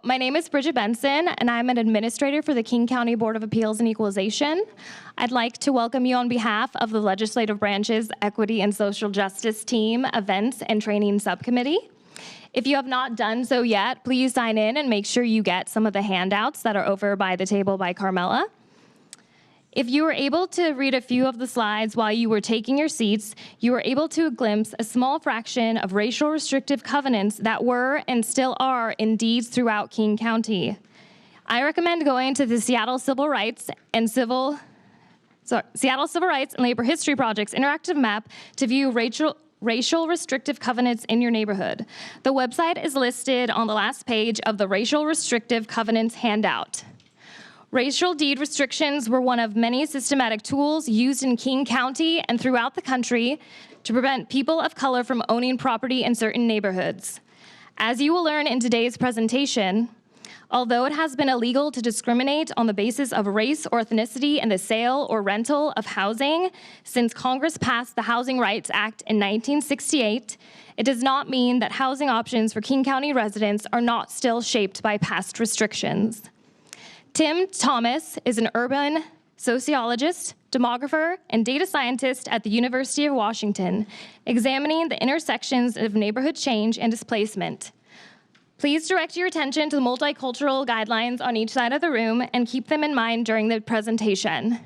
my name is Bridget Benson, and I'm an administrator for the King County Board of Appeals and Equalization. I'd like to welcome you on behalf of the legislative branch's Equity and Social Justice Team Events and Training Subcommittee. If you have not done so yet, please sign in and make sure you get some of the handouts that are over by the table by Carmela. If you were able to read a few of the slides while you were taking your seats, you were able to glimpse a small fraction of racial restrictive covenants that were and still are in deeds throughout King County. I recommend going to the Seattle Civil Rights and Labor History Project's interactive map to view racial restrictive covenants in your neighborhood. The website is listed on the last page of the Racial Restrictive Covenants handout. Racial deed restrictions were one of many systematic tools used in King County and throughout the country to prevent people of color from owning property in certain neighborhoods. As you will learn in today's presentation, although it has been illegal to discriminate on the basis of race or ethnicity in the sale or rental of housing since Congress passed the Housing Rights Act in 1968, it does not mean that housing options for King County residents are not still shaped by past restrictions. Tim Thomas is an urban sociologist, demographer, and data scientist at the University of Washington, examining the intersections of neighborhood change and displacement. Please direct your attention to the multicultural guidelines on each side of the room and keep them in mind during the presentation.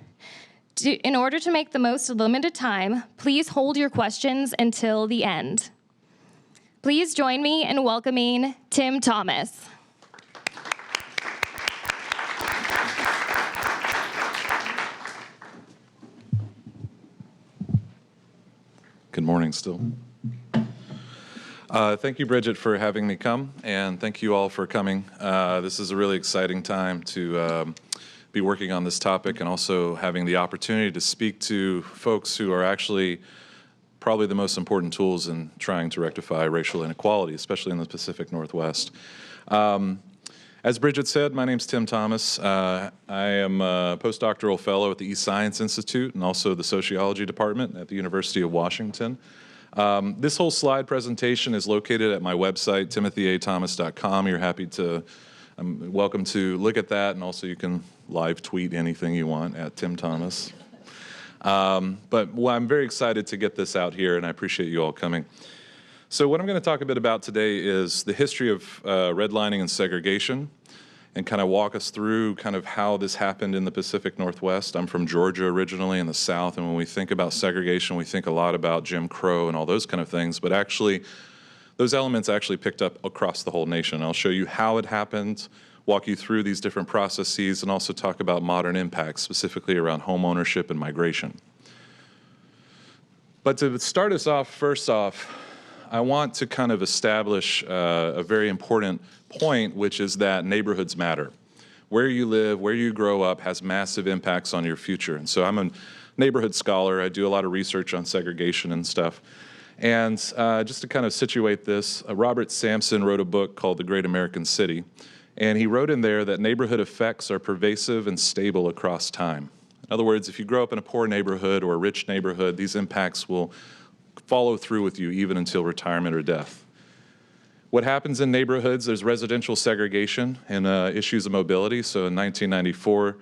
In order to make the most of limited time, please hold your questions until the end. Please join me in welcoming Tim Thomas. Good morning still. Thank you, Bridget, for having me come, and thank you all for coming. This is a really exciting time to be working on this topic and also having the opportunity to speak to folks who are actually probably the most important tools in trying to rectify racial inequality, especially in the Pacific Northwest. As Bridget said, my name's Tim Thomas. I am a postdoctoral fellow at the East Science Institute and also the Sociology Department at the University of Washington. This whole slide presentation is located at my website, timothyathomas.com. You're welcome to look at that, and also you can live tweet anything you want at Tim Thomas. But I'm very excited to get this out here, and I appreciate you all coming. So what I'm going to talk a bit about today is the history of redlining and segregation, and kind of walk us through kind of how this happened in the Pacific Northwest. I'm from Georgia originally in the South, and when we think about segregation, we think a lot about Jim Crow and all those kind of things, but actually, those elements actually picked up across the whole nation. I'll show you how it happened, walk you through these different processes, and also talk about modern impacts, specifically around home ownership and migration. But to start us off, first off, I want to kind of establish a very important point, which is that neighborhoods matter. Where you live, where you grow up has massive impacts on your future. And so I'm a neighborhood scholar. I do a lot of research on segregation and stuff. And just to kind of situate this, Robert Sampson wrote a book called The Great American City. And he wrote in there that neighborhood effects are pervasive and stable across time. In other words, if you grow up in a poor neighborhood or a rich neighborhood, these impacts will follow through with you even until retirement or death. What happens in neighborhoods, there's residential segregation and issues of mobility. So in 1994,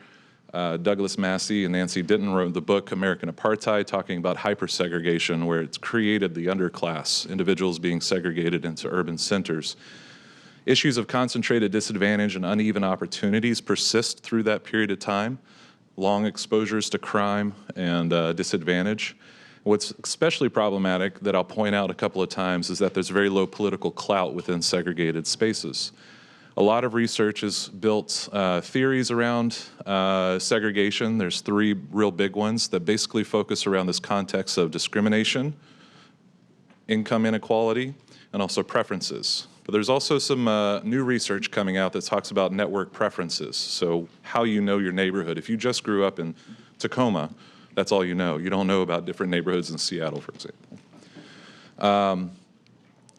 Douglas Massey and Nancy Denton wrote the book American Apartheid, talking about hypersegregation, where it's created the underclass, individuals being segregated into urban centers. Issues of concentrated disadvantage and uneven opportunities persist through that period of time, long exposures to crime and disadvantage. What's especially problematic that I'll point out a couple of times is that there's very low political clout within segregated spaces. A lot of research has built theories around segregation. There's three real big ones that basically focus around this context of discrimination, income inequality, and also preferences. But there's also some new research coming out that talks about network preferences. So how you know your neighborhood. If you just grew up in Tacoma, that's all you know. You don't know about different neighborhoods in Seattle, for example.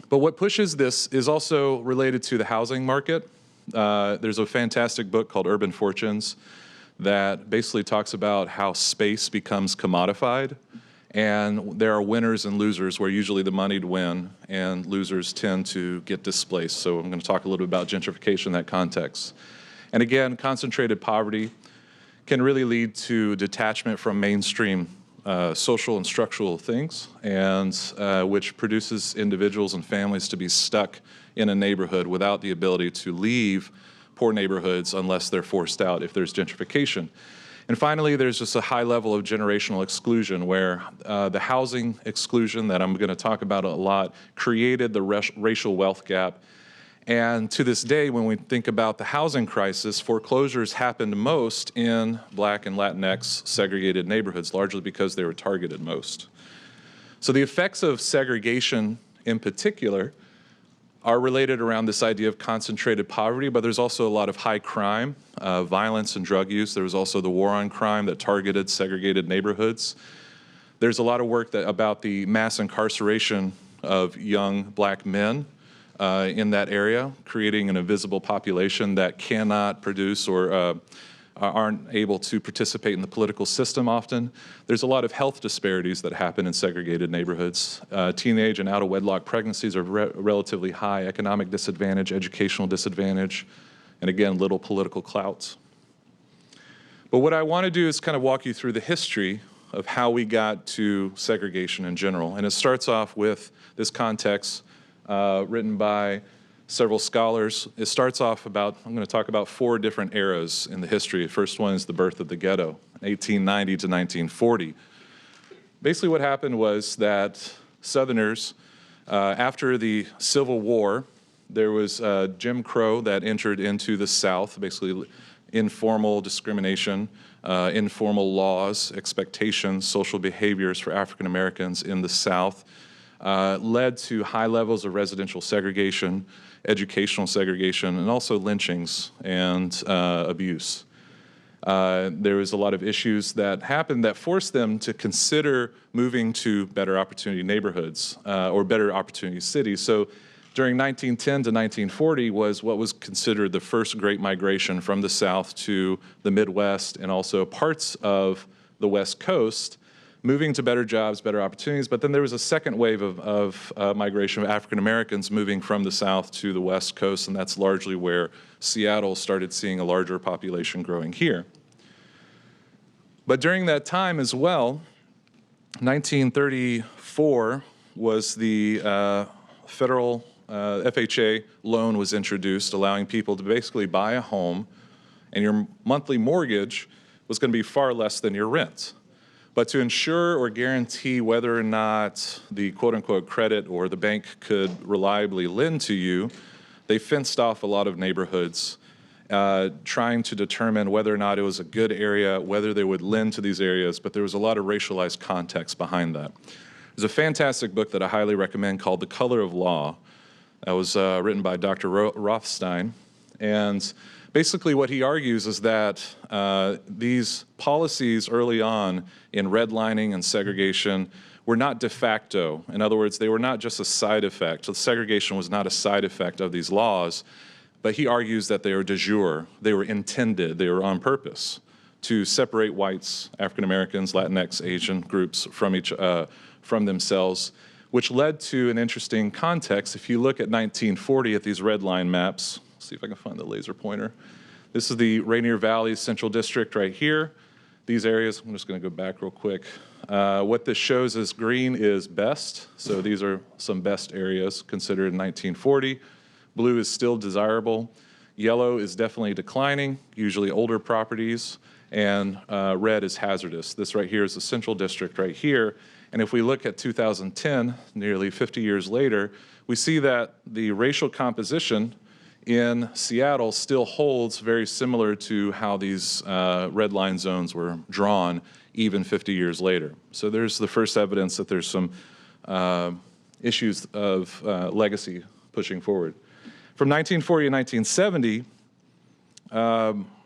But what pushes this is also related to the housing market. There's a fantastic book called Urban Fortunes that basically talks about how space becomes commodified And there are winners and losers where usually the money'd win and losers tend to get displaced. So I'm going to talk a little bit about gentrification in that context. And again, concentrated poverty can really lead to detachment from mainstream social and structural things, and which produces individuals and families to be stuck in a neighborhood without the ability to leave poor neighborhoods unless they're forced out if there's gentrification. And finally, there's just a high level of generational exclusion where the housing exclusion that I'm going to talk about a lot created the racial wealth gap. And to this day, when we think about the housing crisis, foreclosures happened most in Black and Latinx segregated neighborhoods, largely because they were targeted most. So the effects of segregation in particular are related around this idea of concentrated poverty, but there's also a lot of high crime, violence and drug use. There was also the war on crime that targeted segregated neighborhoods. There's a lot of work about the mass incarceration of young Black men in that area, creating an invisible population that cannot produce or aren't able to participate in the political system often. There's a lot of health disparities that happen in segregated neighborhoods. Teenage and out-of-wedlock pregnancies are relatively high, economic disadvantage, educational disadvantage, and again, little political clout. But what I want to do is kind of walk you through the history of how we got to segregation in general. And it starts off with this context written by several scholars. It starts off I'm going to talk about 4 different eras in the history. The first one is the birth of the ghetto, 1890 to 1940. Basically what happened was that Southerners, after the Civil War, there was Jim Crow that entered into the South, basically informal discrimination, informal laws, expectations, social behaviors for African Americans in the South, led to high levels of residential segregation, educational segregation, and also lynchings and abuse. There was a lot of issues that happened that forced them to consider moving to better opportunity neighborhoods or better opportunity cities. So during 1910 to 1940 was what was considered the first great migration from the South to the Midwest and also parts of the West Coast, moving to better jobs, better opportunities. But then there was a second wave of migration of African Americans moving from the South to the West Coast, and that's largely where Seattle started seeing a larger population growing here. But during that time as well, 1934 was the federal FHA loan was introduced, allowing people to basically buy a home, and your monthly mortgage was going to be far less than your rent. But to ensure or guarantee whether or not the quote-unquote credit or the bank could reliably lend to you, they fenced off a lot of neighborhoods, trying to determine whether or not it was a good area, whether they would lend to these areas, but there was a lot of racialized context behind that. There's a fantastic book that I highly recommend called The Color of Law. That was written by Dr. Rothstein. And basically what he argues is that these policies early on in redlining and segregation were not de facto. In other words, they were not just a side effect. So segregation was not a side effect of these laws, but he argues that they were de jure. They were intended, they were on purpose to separate whites, African Americans, Latinx, Asian groups from themselves, which led to an interesting context. If you look at 1940 at these red line maps, see if I can find the laser pointer. This is the Rainier Valley Central District right here. These areas, I'm just going to go back real quick. What this shows is green is best. So these are some best areas considered in 1940. Blue is still desirable. Yellow is definitely declining, usually older properties. And red is hazardous. This right here is the Central District right here. And if we look at 2010, nearly 50 years later, we see that the racial composition in Seattle still holds very similar to how these red line zones were drawn even 50 years later. So there's the first evidence that there's some issues of legacy pushing forward. From 1940 to 1970,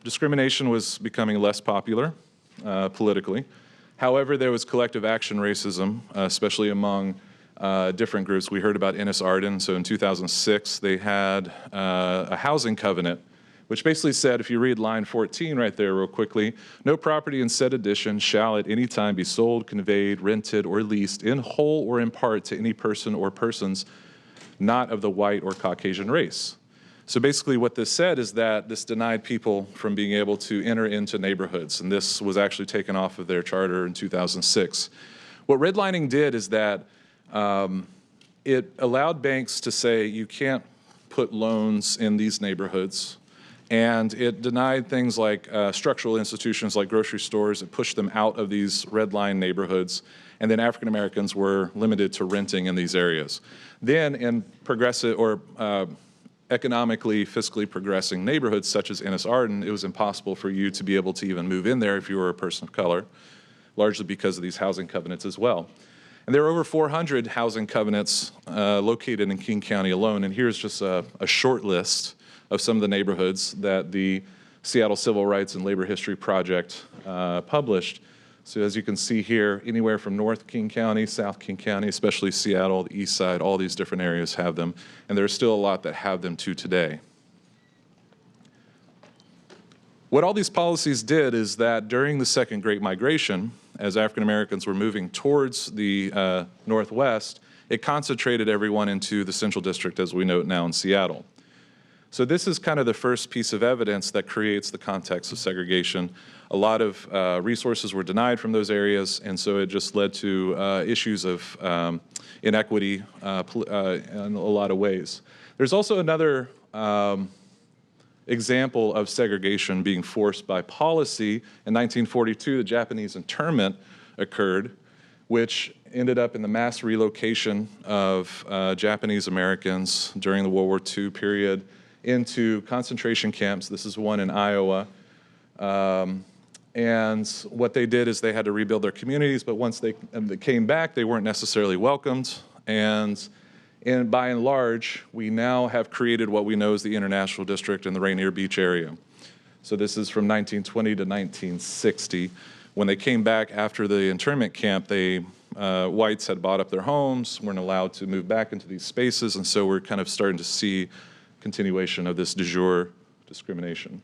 discrimination was becoming less popular politically. However, there was collective action racism, especially among different groups. We heard about Ennis Arden. So in 2006, they had a housing covenant which basically said, if you read line 14 right there real quickly, no property in said addition shall at any time be sold, conveyed, rented, or leased in whole or in part to any person or persons not of the white or Caucasian race. So basically what this said is that this denied people from being able to enter into neighborhoods, and this was actually taken off of their charter in 2006. What redlining did is that it allowed banks to say you can't put loans in these neighborhoods, and it denied things like structural institutions like grocery stores. It pushed them out of these red line neighborhoods, and then African Americans were limited to renting in these areas. Then in progressive or economically, fiscally progressing neighborhoods such as Ennis-Arden, it was impossible for you to be able to even move in there if you were a person of color, largely because of these housing covenants as well. And there are over 400 housing covenants located in King County alone, and here's just a short list of some of the neighborhoods that the Seattle Civil Rights and Labor History Project published. So as you can see here, anywhere from North King County, South King County, especially Seattle, the East Side, all these different areas have them, and there's still a lot that have them to today. What all these policies did is that during the Second Great Migration, as African Americans were moving towards the Northwest, it concentrated everyone into the Central District as we know it now in Seattle. So this is kind of the first piece of evidence that creates the context of segregation. A lot of resources were denied from those areas, and so it just led to issues of inequity in a lot of ways. There's also another example of segregation being forced by policy. In 1942, the Japanese internment occurred, which ended up in the mass relocation of Japanese Americans during the World War II period into concentration camps. This is one in Iowa. And what they did is they had to rebuild their communities, but once they came back, they weren't necessarily welcomed. And by and large, we now have created what we know as the International District in the Rainier Beach area. So this is from 1920 to 1960. When they came back after the internment camp, whites had bought up their homes, weren't allowed to move back into these spaces, and so we're kind of starting to see continuation of this de jure discrimination.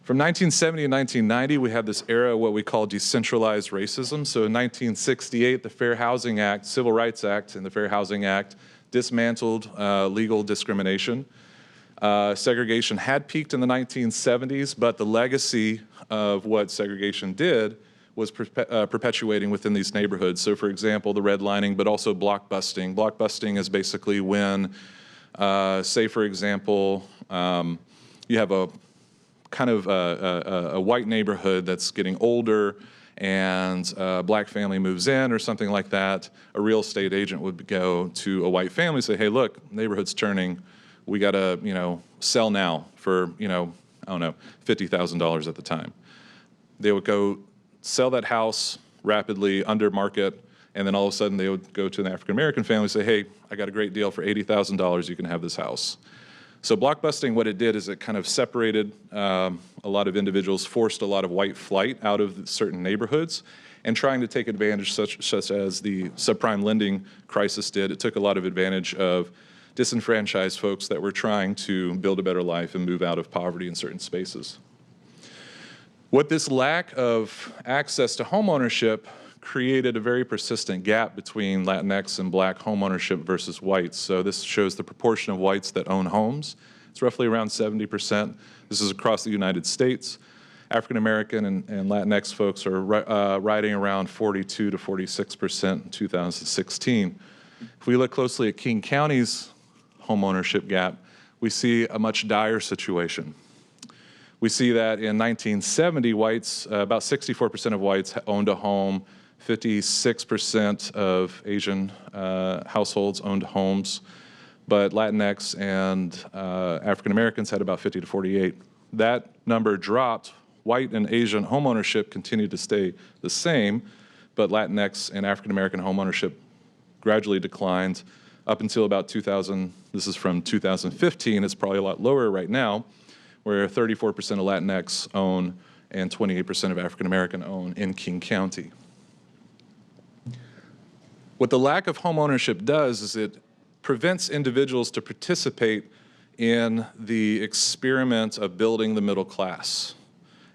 From 1970 to 1990, we had this era of what we call decentralized racism. So in 1968, the Fair Housing Act, Civil Rights Act and the Fair Housing Act dismantled legal discrimination. Segregation had peaked in the 1970s, but the legacy of what segregation did was perpetuating within these neighborhoods. So for example, the redlining, but also block busting. Block busting is basically when say, for example, you have a kind of a white neighborhood that's getting older and a black family moves in or something like that. A real estate agent would go to a white family and say, hey, look, neighborhood's turning. We got to, sell now for, I don't know, $50,000 at the time. They would go sell that house rapidly under market, and then all of a sudden they would go to an African-American family and say, hey, I got a great deal for $80,000, you can have this house. So blockbusting, what it did is it kind of separated a lot of individuals, forced a lot of white flight out of certain neighborhoods, and trying to take advantage, such as the subprime lending crisis did. It took a lot of advantage of disenfranchised folks that were trying to build a better life and move out of poverty in certain spaces. What this lack of access to homeownership created a very persistent gap between Latinx and black homeownership versus whites. So this shows the proportion of whites that own homes. It's roughly around 70%. This is across the United States. African American and Latinx folks are riding around 42 to 46% in 2016. If we look closely at King County's homeownership gap, we see a much dire situation. We see that in 1970, whites, about 64% of whites owned a home. 56% of Asian households owned homes, but Latinx and African Americans had about 50 to 48. That number dropped. White and Asian homeownership continued to stay the same, but Latinx and African American homeownership gradually declined up until about 2000. This is from 2015. It's probably a lot lower right now, where 34% of Latinx own and 28% of African American own in King County. What the lack of homeownership does is it prevents individuals to participate in the experiment of building the middle class.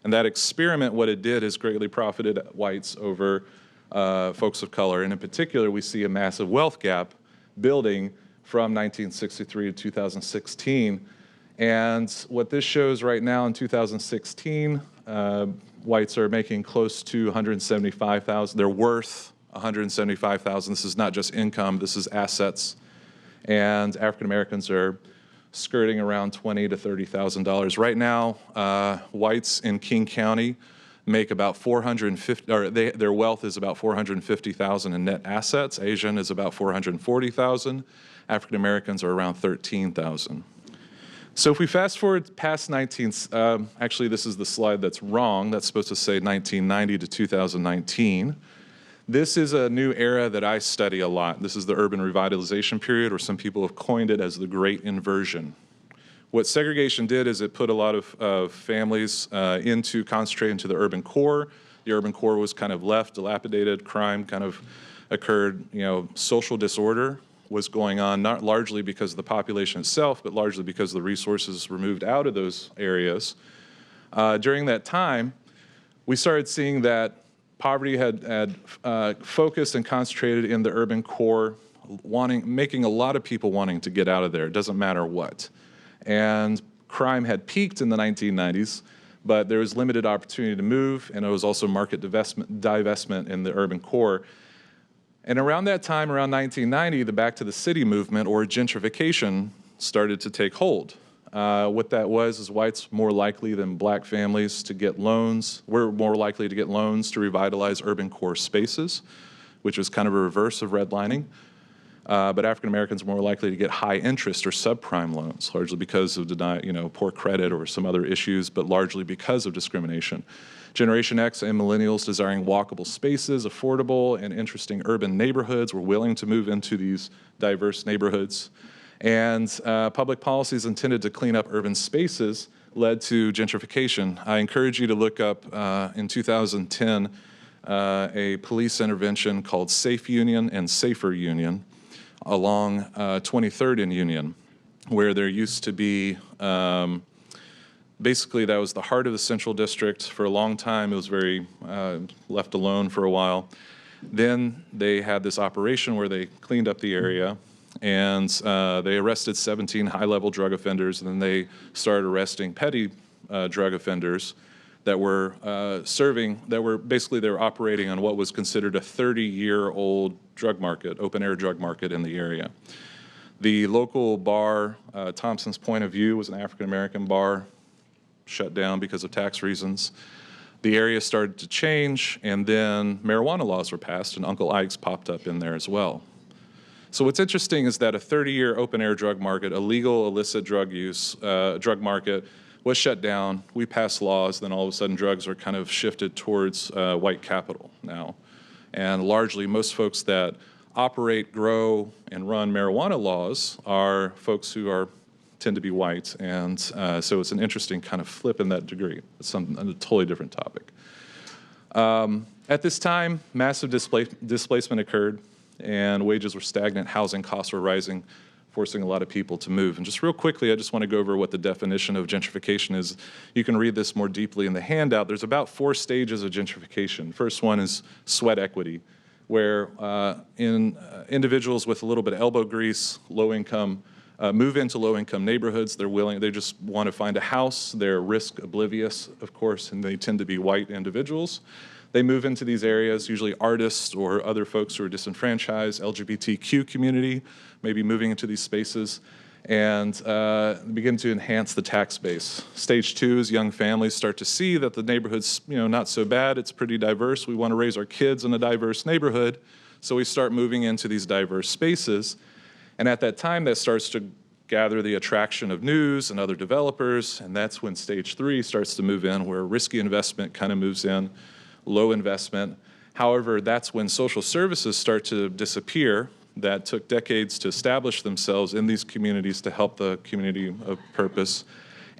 And that experiment, what it did is greatly profited whites over folks of color. And in particular, we see a massive wealth gap building from 1963 to 2016. And what this shows right now in 2016, whites are making close to 175,000. They're worth 175,000. This is not just income, this is assets. And African Americans are skirting around $20,000 to $30,000. Right now, whites in King County make about 450, or their wealth is about 450,000 in net assets. Asian is about 440,000. African Americans are around 13,000. So if we fast forward past actually this is the slide that's wrong. That's supposed to say 1990 to 2019. This is a new era that I study a lot. This is the urban revitalization period, or some people have coined it as the Great Inversion. What segregation did is it put a lot of families concentrated into the urban core. The urban core was kind of left, dilapidated, crime kind of occurred, social disorder was going on, not largely because of the population itself, but largely because the resources were moved out of those areas. During that time, we started seeing that poverty had focused and concentrated in the urban core, making a lot of people wanting to get out of there. It doesn't matter what. And crime had peaked in the 1990s, but there was limited opportunity to move, and it was also market divestment in the urban core. And around that time, around 1990, the Back to the City movement, or gentrification, started to take hold. What that was is whites more likely than black families to get loans, were more likely to get loans to revitalize urban core spaces, which was kind of a reverse of redlining. But African Americans were more likely to get high interest or subprime loans, largely because of poor credit or some other issues, but largely because of discrimination. Generation X and millennials desiring walkable spaces, affordable and interesting urban neighborhoods were willing to move into these diverse neighborhoods. And public policies intended to clean up urban spaces led to gentrification. I encourage you to look up in 2010 a police intervention called Safe Union and Safer Union along 23rd and Union, where there used to be, basically that was the heart of the Central District. For a long time, it was very left alone for a while. Then they had this operation where they cleaned up the area, and they arrested 17 high-level drug offenders, and then they started arresting petty drug offenders that were they were operating on what was considered a 30-year-old drug market, open-air drug market in the area. The local bar, Thompson's Point of View, was an African-American bar, shut down because of tax reasons. The area started to change, and then marijuana laws were passed, and Uncle Ike's popped up in there as well. So what's interesting is that a 30-year open-air drug market, a legal illicit drug use, drug market, was shut down. We passed laws, then all of a sudden drugs are kind of shifted towards white capital now. And largely most folks that operate, grow, and run marijuana laws are folks who tend to be white. And so it's an interesting kind of flip in that degree. It's a totally different topic. At this time, massive displacement occurred, and wages were stagnant, housing costs were rising, forcing a lot of people to move. And just real quickly, I just want to go over what the definition of gentrification is. You can read this more deeply in the handout. There's about 4 stages of gentrification. First one is sweat equity, where individuals with a little bit of elbow grease, low income, move into low-income neighborhoods. They just want to find a house. They're risk oblivious, of course, and they tend to be white individuals. They move into these areas, usually artists or other folks who are disenfranchised, LGBTQ community, maybe moving into these spaces, and begin to enhance the tax base. Stage 2 is young families start to see that the neighborhood's not so bad, it's pretty diverse. We want to raise our kids in a diverse neighborhood, so we start moving into these diverse spaces. And at that time, that starts to gather the attraction of news and other developers, and that's when stage 3 starts to move in, where risky investment kind of moves in, low investment. However, that's when social services start to disappear that took decades to establish themselves in these communities to help the community of purpose.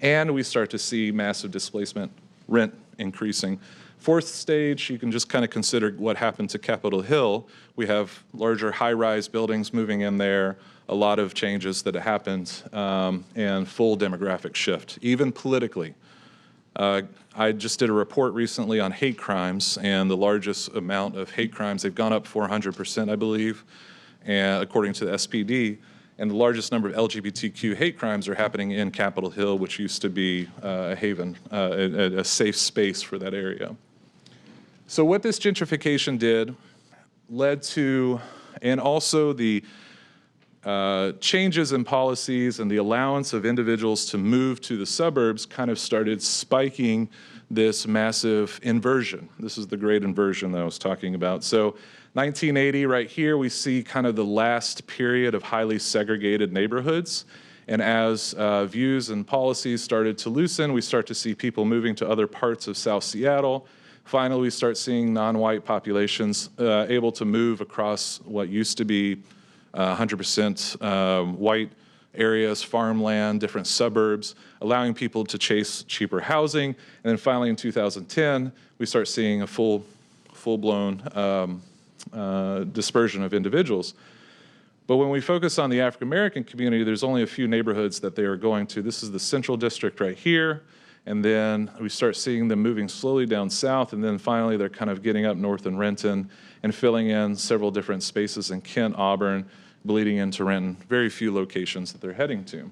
And we start to see massive displacement, rent increasing. 4th stage, you can just kind of consider what happened to Capitol Hill. We have larger high-rise buildings moving in there, a lot of changes that have happened and full demographic shift, even politically. I just did a report recently on hate crimes, and the largest amount of hate crimes, they've gone up 400%, I believe, and according to the SPD. And the largest number of LGBTQ hate crimes are happening in Capitol Hill, which used to be a haven, a safe space for that area. So what this gentrification did led to, and also the changes in policies and the allowance of individuals to move to the suburbs kind of started spiking this massive inversion. This is the great inversion that I was talking about. So 1980, right here, we see kind of the last period of highly segregated neighborhoods. And as views and policies started to loosen, we start to see people moving to other parts of South Seattle. Finally, we start seeing non-white populations able to move across what used to be 100% white areas, farmland, different suburbs, allowing people to chase cheaper housing. And then finally in 2010, we start seeing a full-blown dispersion of individuals. But when we focus on the African American community, there's only a few neighborhoods that they are going to. This is the Central District right here. And then we start seeing them moving slowly down south, and then finally they're kind of getting up north in Renton and filling in several different spaces in Kent, Auburn, bleeding into Renton, very few locations that they're heading to.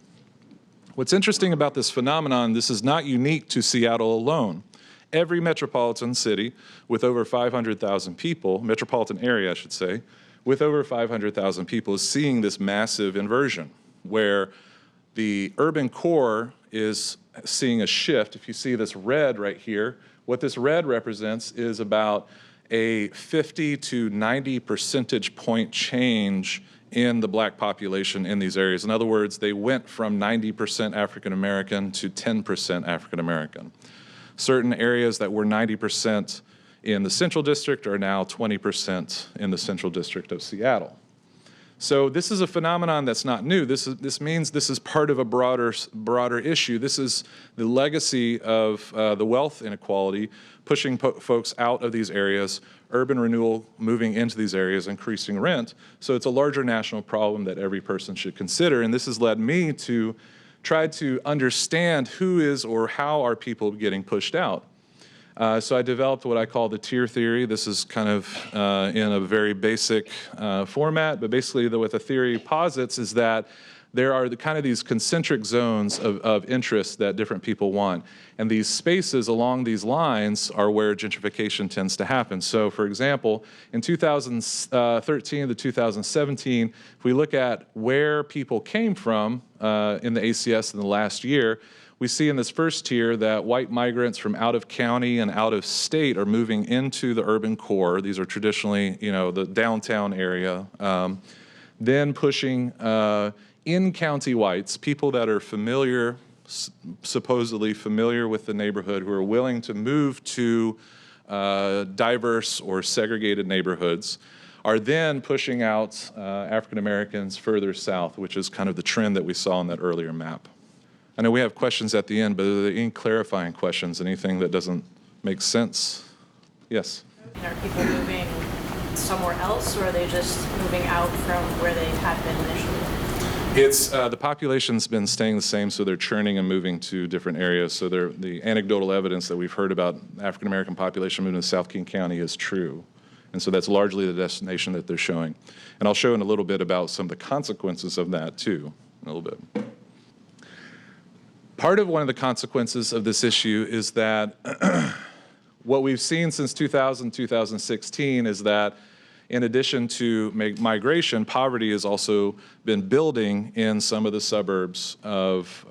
What's interesting about this phenomenon, this is not unique to Seattle alone. Every metropolitan city with over 500,000 people, metropolitan area I should say, with over 500,000 people is seeing this massive inversion where the urban core is seeing a shift. If you see this red right here, what this red represents is about a 50 to 90 percentage point change in the black population in these areas. In other words, they went from 90% African American to 10% African American. Certain areas that were 90% in the Central District are now 20% in the Central District of Seattle. So this is a phenomenon that's not new. This means this is part of a broader issue. This is the legacy of the wealth inequality, pushing folks out of these areas, urban renewal moving into these areas, increasing rent. So it's a larger national problem that every person should consider. And this has led me to try to understand who is or how are people getting pushed out. So I developed what I call the tier theory. This is kind of in a very basic format, but basically what the theory posits is that there are kind of these concentric zones of interest that different people want. And these spaces along these lines are where gentrification tends to happen. So for example, in 2013 to 2017, if we look at where people came from in the ACS in the last year, we see in this first tier that white migrants from out of county and out of state are moving into the urban core. These are traditionally, the downtown area. Then pushing in-county whites, people that are familiar, supposedly familiar with the neighborhood, who are willing to move to diverse or segregated neighborhoods, are then pushing out African Americans further south, which is kind of the trend that we saw in that earlier map. I know we have questions at the end, but are there any clarifying questions, anything that doesn't make sense? Yes? Are people moving somewhere else, or are they just moving out from where they had been initially? It's the population's been staying the same, so they're churning and moving to different areas. So the anecdotal evidence that we've heard about African American population moving to South King County is true. And so that's largely the destination that they're showing. And I'll show in a little bit about some of the consequences of that too, in a little bit. Part of one of the consequences of this issue is that what we've seen since 2000, 2016 is that in addition to migration, poverty has also been building in some of the suburbs of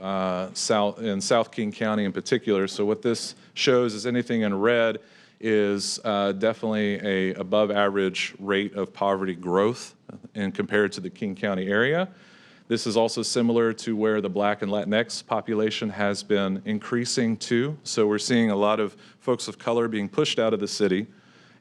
South King County in particular. So what this shows is anything in red is definitely a above average rate of poverty growth and compared to the King County area. This is also similar to where the Black and Latinx population has been increasing too. So we're seeing a lot of folks of color being pushed out of the city,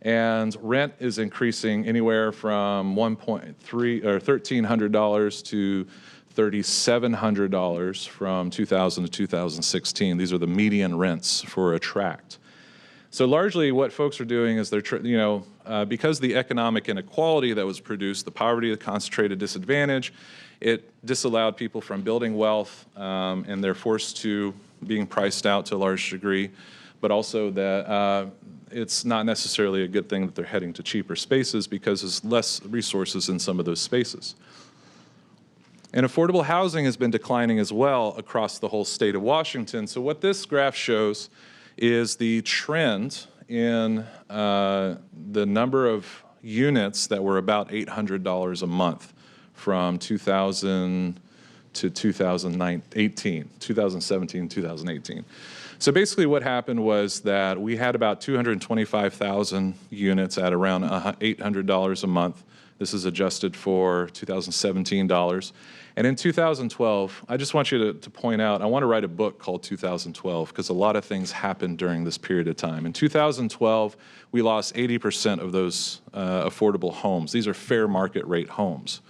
and rent is increasing anywhere from $1,300 to $3,700 from 2000 to 2016. These are the median rents for a tract. So largely what folks are doing is because the economic inequality that was produced, the poverty, the concentrated disadvantage, it disallowed people from building wealth, and they're forced to being priced out to a large degree, but also that it's not necessarily a good thing that they're heading to cheaper spaces because there's less resources in some of those spaces. And affordable housing has been declining as well across the whole state of Washington. So what this graph shows is the trend in the number of units that were about $800 a month from 2000 to 2017, 2018. So basically what happened was that we had about 225,000 units at around $800 a month. This is adjusted for 2017 dollars. And in 2012, I just want you to point out, I want to write a book called 2012 because a lot of things happened during this period of time. In 2012, we lost 80% of those affordable homes. These are fair market rate homes.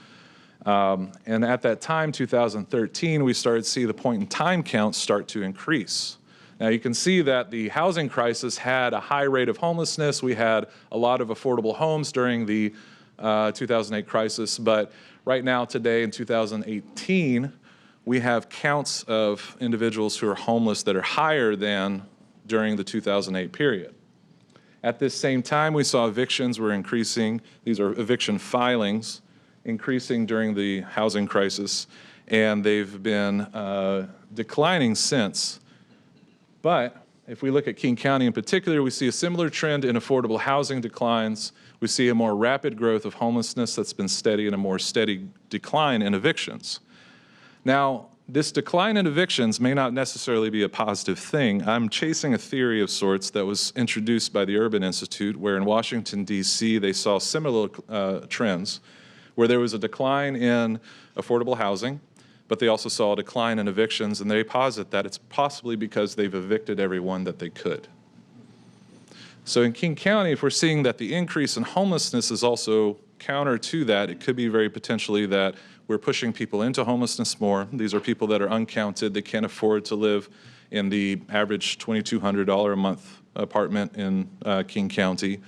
And at that time, 2013, we started to see the point in time counts start to increase. Now you can see that the housing crisis had a high rate of homelessness. We had a lot of affordable homes during the 2008 crisis, but right now, today in 2018, we have counts of individuals who are homeless that are higher than during the 2008 period. At this same time, we saw evictions were increasing. These are eviction filings increasing during the housing crisis, and they've been declining since. But if we look at King County in particular, we see a similar trend in affordable housing declines. We see a more rapid growth of homelessness that's been steady and a more steady decline in evictions. Now, this decline in evictions may not necessarily be a positive thing. I'm chasing a theory of sorts that was introduced by the Urban Institute, where in Washington, D.C., they saw similar trends, where there was a decline in affordable housing, but they also saw a decline in evictions, and they posit that it's possibly because they've evicted everyone that they could. So in King County, if we're seeing that the increase in homelessness is also counter to that, it could be very potentially that we're pushing people into homelessness more. These are people that are uncounted. They can't afford to live in the average $2,200 a month apartment in King County.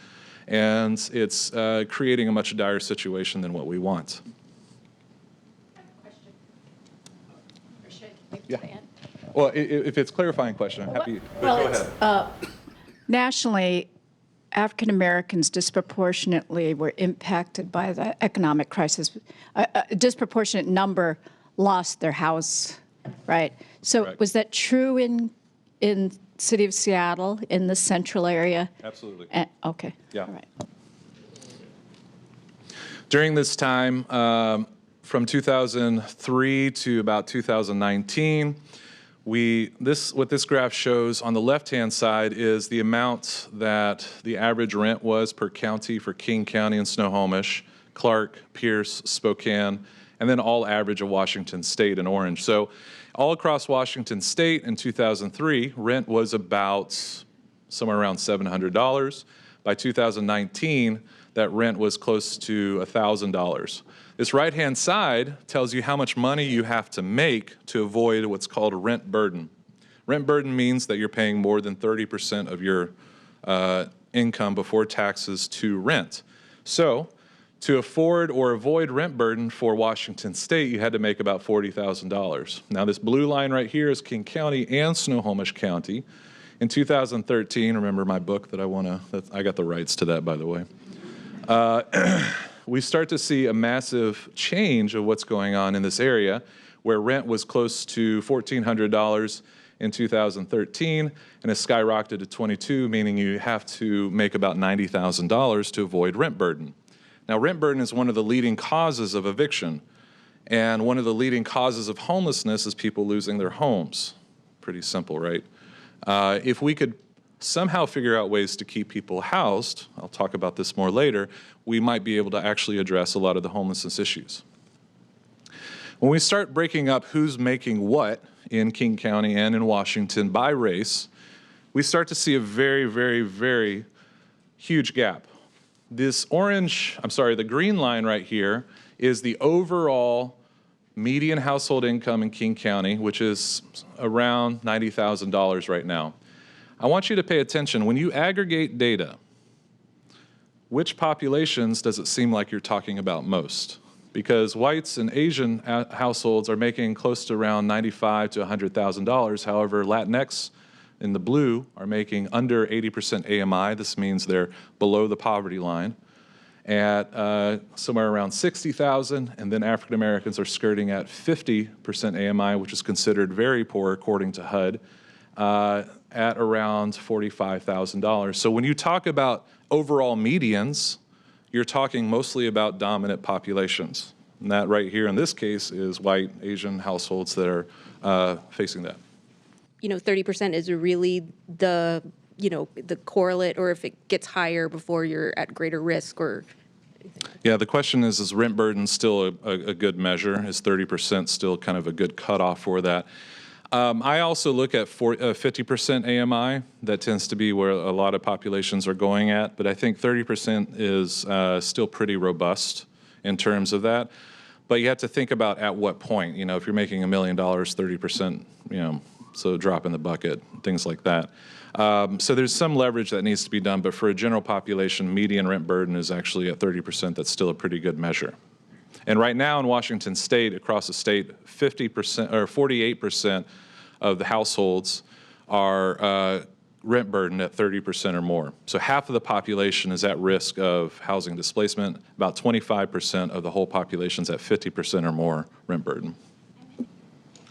And it's creating a much dire situation than what we want. Yeah. Well, if it's a clarifying question, I'm happy. Go ahead. Nationally, African Americans disproportionately were impacted by the economic crisis. A disproportionate number lost their house, right? So Correct. Was that true in city of Seattle, in the central area? Absolutely. Okay. Yeah. All right. During this time, from 2003 to about 2019, what this graph shows on the left-hand side is the amount that the average rent was per county for King County and Snohomish, Clark, Pierce, Spokane, and then all average of Washington State in orange. So all across Washington State in 2003, rent was about somewhere around $700. By 2019, that rent was close to $1,000. This right-hand side tells you how much money you have to make to avoid what's called a rent burden. Rent burden means that you're paying more than 30% of your income before taxes to rent. So to afford or avoid rent burden for Washington State, you had to make about $40,000. Now this blue line right here is King County and Snohomish County. In 2013, remember my book that I got the rights to that, by the way. We start to see a massive change of what's going on in this area, where rent was close to $1,400 in 2013, and it skyrocketed to $22,000, meaning you have to make about $90,000 to avoid rent burden. Now, rent burden is one of the leading causes of eviction, and one of the leading causes of homelessness is people losing their homes. Pretty simple, right? If we could somehow figure out ways to keep people housed, I'll talk about this more later, we might be able to actually address a lot of the homelessness issues. When we start breaking up who's making what in King County and in Washington by race, we start to see a very, very, very huge gap. The green line right here is the overall median household income in King County, which is around $90,000 right now. I want you to pay attention. When you aggregate data, which populations does it seem like you're talking about most? Because whites and Asian households are making close to around $95,000 to $100,000. However, Latinx in the blue are making under 80% AMI. This means they're below the poverty line at somewhere around 60,000, and then African Americans are skirting at 50% AMI, which is considered very poor according to HUD, at around $45,000. So when you talk about overall medians, you're talking mostly about dominant populations. And that right here in this case is white Asian households that are facing that. 30% is really the correlate, or if it gets higher before you're at greater risk, or? Yeah, the question is rent burden still a good measure? Is 30% still kind of a good cutoff for that? I also look at 50% AMI. That tends to be where a lot of populations are going at, but I think 30% is still pretty robust in terms of that. But you have to think about at what point. If you're making $1 million, 30%, so drop in the bucket, things like that. So there's some leverage that needs to be done, but for a general population, median rent burden is actually at 30%. That's still a pretty good measure. And right now in Washington State, across the state, 50% or 48% of the households are rent burdened at 30% or more. So half of the population is at risk of housing displacement. About 25% of the whole population is at 50% or more rent burden.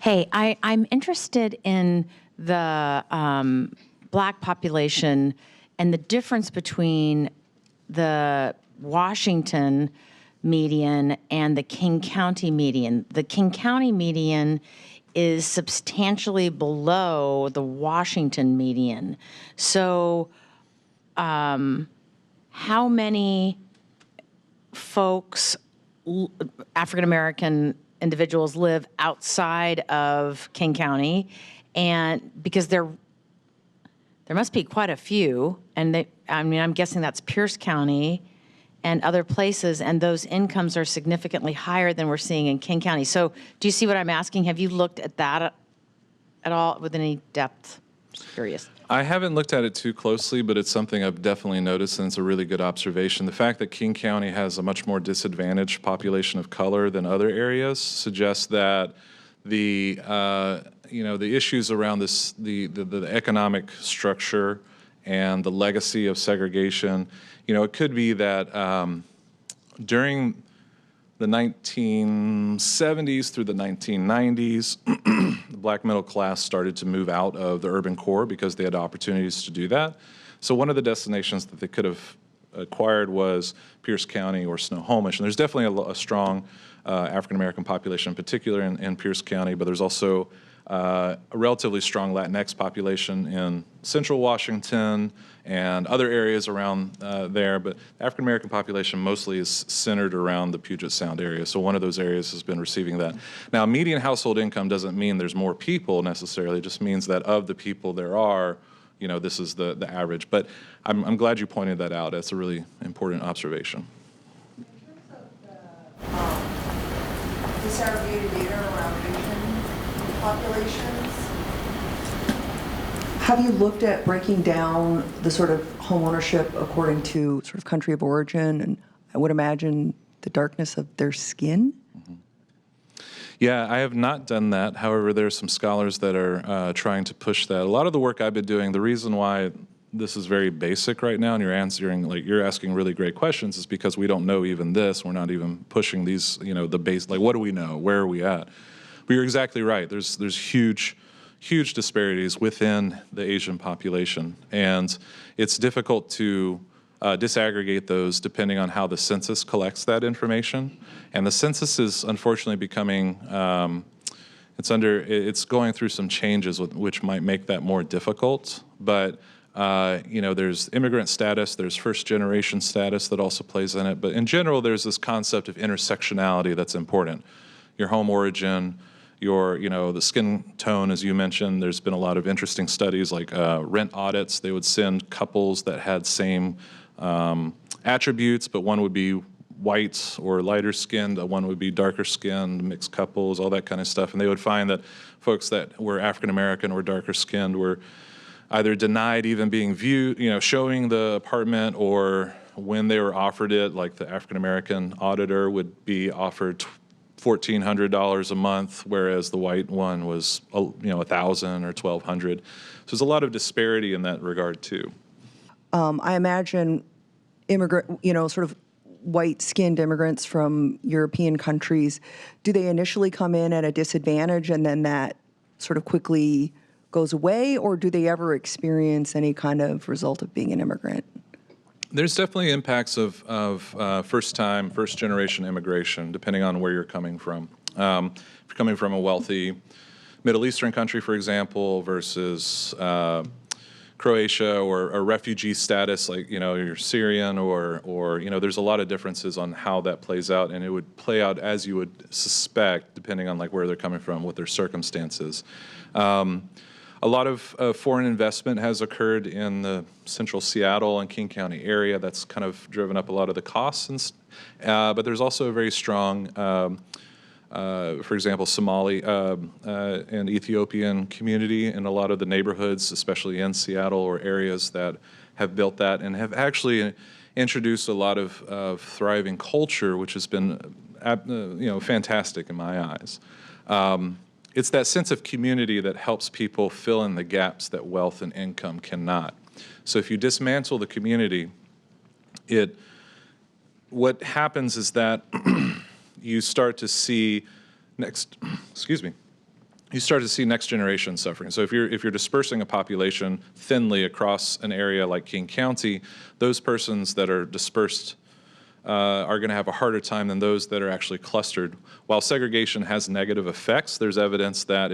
Hey, I'm interested in the Black population and the difference between the Washington median and the King County median. The King County median is substantially below the Washington median. So how many folks, African American individuals, live outside of King County? And because there must be quite a few, and I'm guessing that's Pierce County and other places, and those incomes are significantly higher than we're seeing in King County. So do you see what I'm asking? Have you looked at that at all with any depth? Just curious. I haven't looked at it too closely, but it's something I've definitely noticed, and it's a really good observation. The fact that King County has a much more disadvantaged population of color than other areas suggests that the issues around this, the economic structure and the legacy of segregation, it could be that during the 1970s through the 1990s, the Black middle class started to move out of the urban core because they had opportunities to do that. So one of the destinations that they could have acquired was Pierce County or Snohomish. And there's definitely a strong African-American population, in particular in Pierce County, but there's also a relatively strong Latinx population in central Washington and other areas around there, but the African-American population mostly is centered around the Puget Sound area, so one of those areas has been receiving that. Now, median household income doesn't mean there's more people necessarily, it just means that of the people there are, this is the average. But I'm glad you pointed that out. That's a really important observation. In terms of the disaggregated data around Asian populations, have you looked at breaking down the sort of home ownership according to sort of country of origin, and I would imagine the darkness of their skin? Mm-hmm. Yeah, I have not done that. However, there are some scholars that are trying to push that. A lot of the work I've been doing, the reason why this is very basic right now, and you're asking really great questions, is because we don't know even this. We're not even pushing these, the base, like what do we know? Where are we at? But you're exactly right. There's huge disparities within the Asian population, and it's difficult to disaggregate those depending on how the census collects that information. And the census is unfortunately becoming, it's going through some changes which might make that more difficult. But there's immigrant status, there's first generation status that also plays in it. But in general, there's this concept of intersectionality that's important. Your home origin, the skin tone, as you mentioned. There's been a lot of interesting studies like rent audits. They would send couples that had same attributes, but one would be white or lighter skinned, one would be darker skinned, mixed couples, all that kind of stuff. And they would find that folks that were African American or darker skinned were either denied even being viewed, showing the apartment, or when they were offered it, like the African-American auditor would be offered $1,400 a month, whereas the white one was, $1,000 or $1,200. So there's a lot of disparity in that regard too. I imagine sort of white-skinned immigrants from European countries, do they initially come in at a disadvantage and then that sort of quickly goes away, or do they ever experience any kind of result of being an immigrant? There's definitely impacts of first-generation immigration, depending on where you're coming from. If you're coming from a wealthy Middle Eastern country, for example, versus Croatia, or a refugee status, like, you're Syrian, or there's a lot of differences on how that plays out, and it would play out as you would suspect, depending on like where they're coming from, what their circumstances. A lot of foreign investment has occurred in the central Seattle and King County area. That's kind of driven up a lot of the costs. But there's also a very strong, for example, Somali and Ethiopian community in a lot of the neighborhoods, especially in Seattle, or areas that have built that and have actually introduced a lot of thriving culture, which has been fantastic in my eyes. It's that sense of community that helps people fill in the gaps that wealth and income cannot. So if you dismantle the community, what happens is that you start to see next generation suffering. So if you're dispersing a population thinly across an area like King County, those persons that are dispersed are going to have a harder time than those that are actually clustered. While segregation has negative effects, there's evidence that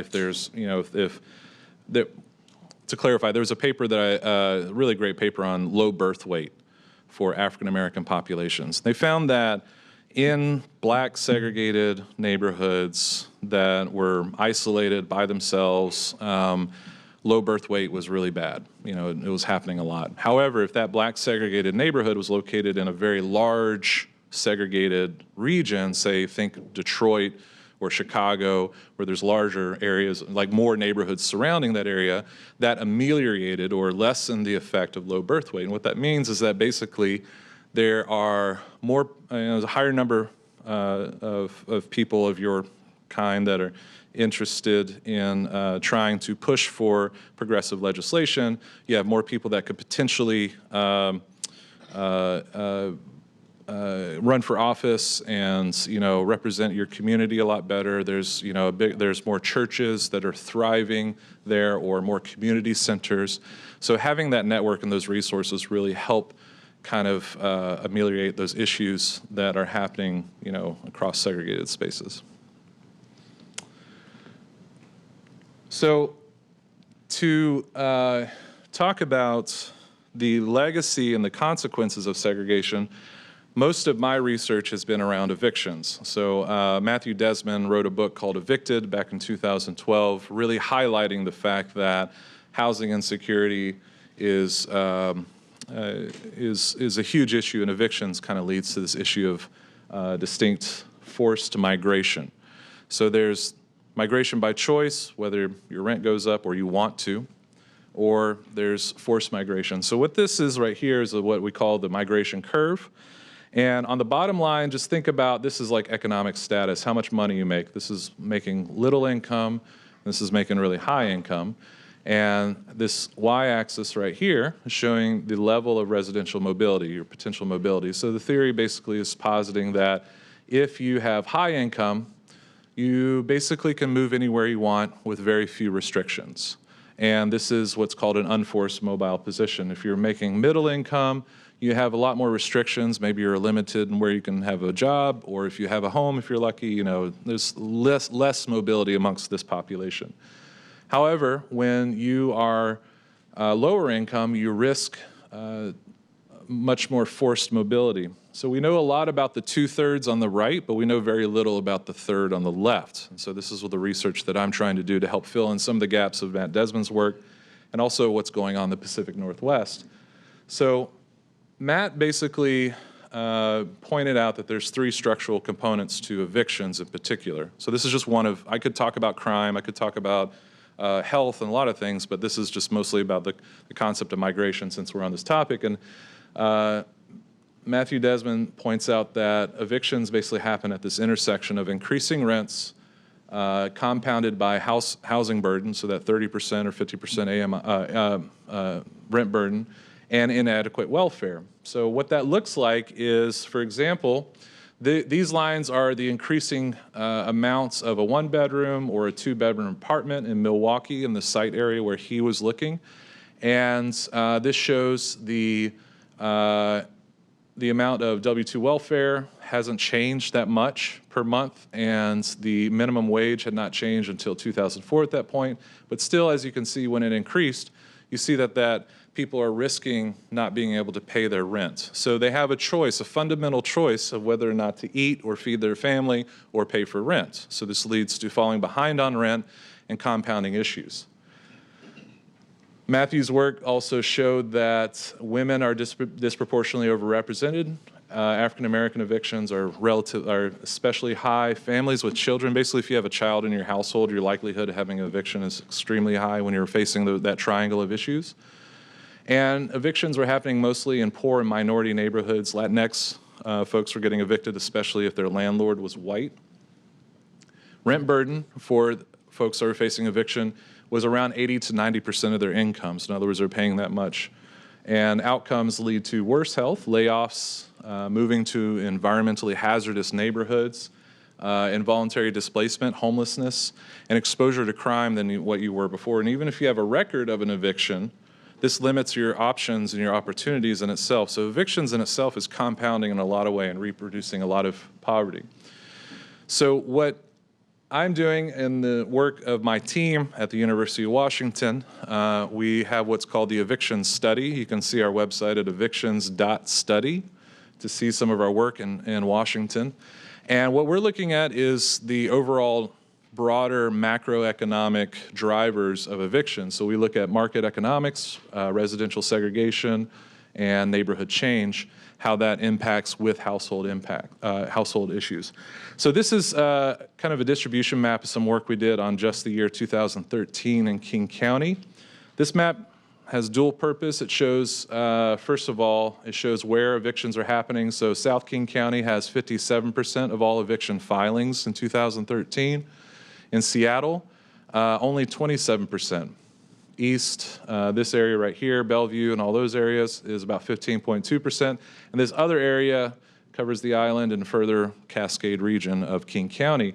to clarify, there was a paper a really great paper on low birth weight for African American populations. They found that in black segregated neighborhoods that were isolated by themselves, low birth weight was really bad. It was happening a lot. However, if that black segregated neighborhood was located in a very large segregated region, say, think Detroit or Chicago, where there's larger areas, like more neighborhoods surrounding that area, that ameliorated or lessened the effect of low birth weight. And what that means is that basically there are there's a higher number of people of your kind that are interested in trying to push for progressive legislation. You have more people that could potentially run for office and represent your community a lot better. There's there's more churches that are thriving there, or more community centers. So having that network and those resources really help kind of ameliorate those issues that are happening across segregated spaces. So to talk about the legacy and the consequences of segregation, most of my research has been around evictions. So Matthew Desmond wrote a book called Evicted back in 2012, really highlighting the fact that housing insecurity is a huge issue, and evictions kind of leads to this issue of distinct forced migration. So there's migration by choice, whether your rent goes up or you want to, or there's forced migration. So what this is right here is what we call the migration curve. And on the bottom line, just think about, this is like economic status, how much money you make. This is making little income, this is making really high income. And this y-axis right here is showing the level of residential mobility, your potential mobility. So the theory basically is positing that if you have high income, you basically can move anywhere you want with very few restrictions. And this is what's called an unforced mobile position. If you're making middle income, you have a lot more restrictions. Maybe you're limited in where you can have a job, or if you have a home, if you're lucky, there's less mobility amongst this population. However, when you are lower income, you risk much more forced mobility. So we know a lot about the 2/3 on the right, but we know very little about the third on the left. And so this is what the research that I'm trying to do to help fill in some of the gaps of Matt Desmond's work, and also what's going on in the Pacific Northwest. So Matt basically pointed out that there's 3 structural components to evictions in particular. So this is just one of, I could talk about crime, I could talk about health and a lot of things, but this is just mostly about the concept of migration since we're on this topic. And Matthew Desmond points out that evictions basically happen at this intersection of increasing rents, compounded by housing burden, so that 30% or 50% rent burden, and inadequate welfare. So what that looks like is, for example, these lines are the increasing amounts of a one-bedroom or a two-bedroom apartment in Milwaukee in the site area where he was looking. And this shows the amount of W-2 welfare hasn't changed that much per month, and the minimum wage had not changed until 2004 at that point. But still, as you can see, when it increased, you see that people are risking not being able to pay their rent. So they have a choice, a fundamental choice of whether or not to eat or feed their family or pay for rent. So this leads to falling behind on rent and compounding issues. Matthew's work also showed that women are disproportionately overrepresented. African American evictions are especially high. Families with children, basically if you have a child in your household, your likelihood of having an eviction is extremely high when you're facing that triangle of issues. And evictions were happening mostly in poor and minority neighborhoods. Latinx folks were getting evicted, especially if their landlord was white. Rent burden for folks that are facing eviction was around 80 to 90% of their incomes. In other words, they're paying that much. And outcomes lead to worse health, layoffs, moving to environmentally hazardous neighborhoods, involuntary displacement, homelessness, and exposure to crime than what you were before. And even if you have a record of an eviction, this limits your options and your opportunities in itself. So evictions in itself is compounding in a lot of ways and reproducing a lot of poverty. So what I'm doing in the work of my team at the University of Washington, we have what's called the Evictions Study. You can see our website at evictions.study to see some of our work in Washington. And what we're looking at is the overall broader macroeconomic drivers of eviction. So we look at market economics, residential segregation, and neighborhood change, how that impacts with household issues. So this is kind of a distribution map of some work we did on just the year 2013 in King County. This map has dual purpose. It shows, first of all, it shows where evictions are happening. So South King County has 57% of all eviction filings in 2013. In Seattle, only 27%. East, this area right here, Bellevue and all those areas, is about 15.2%. And this other area covers the island and further Cascade region of King County.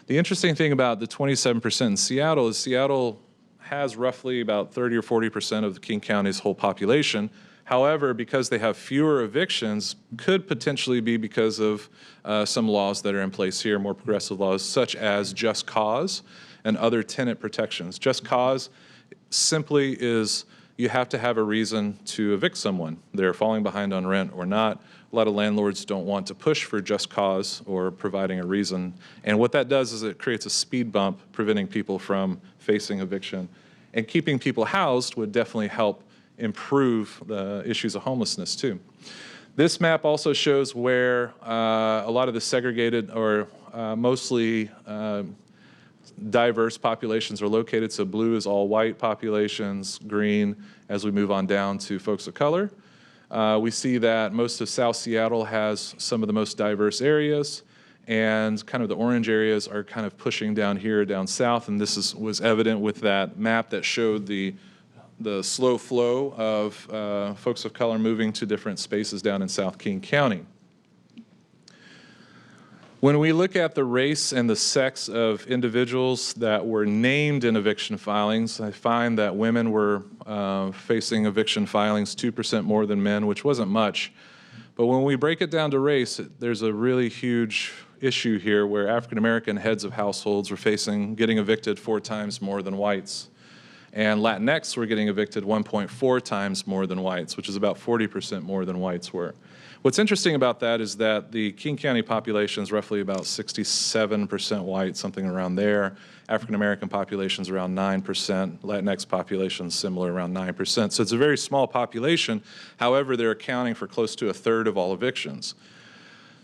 The interesting thing about the 27% in Seattle is Seattle has roughly about 30 or 40% of King County's whole population. However, because they have fewer evictions, could potentially be because of some laws that are in place here, more progressive laws, such as just cause and other tenant protections. Just cause simply is you have to have a reason to evict someone. They're falling behind on rent or not. A lot of landlords don't want to push for just cause or providing a reason. And what that does is it creates a speed bump, preventing people from facing eviction. And keeping people housed would definitely help improve the issues of homelessness too. This map also shows where a lot of the segregated or mostly diverse populations are located. So blue is all white populations, green as we move on down to folks of color. We see that most of South Seattle has some of the most diverse areas, and kind of the orange areas are kind of pushing down here, down south, and this was evident with that map that showed the slow flow of folks of color moving to different spaces down in South King County. When we look at the race and the sex of individuals that were named in eviction filings, I find that women were facing eviction filings 2% more than men, which wasn't much. But when we break it down to race, there's a really huge issue here where African American heads of households were getting evicted 4 times more than whites. And Latinx were getting evicted 1.4 times more than whites, which is about 40% more than whites were. What's interesting about that is that the King County population is roughly about 67% white, something around there. African American population is around 9%. Latinx population is similar, around 9%. So it's a very small population. However, they're accounting for close to 1/3 of all evictions.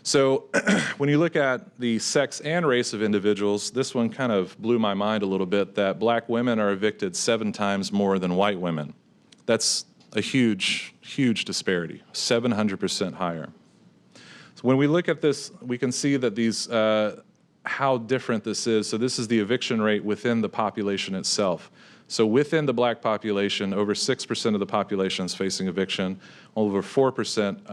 So when you look at the sex and race of individuals, this one kind of blew my mind a little bit, that black women are evicted 7 times more than white women. That's a huge, huge disparity, 700% higher. So when we look at this, we can see that these, how different this is. So this is the eviction rate within the population itself. So within the black population, over 6% of the population is facing eviction. Over 4%,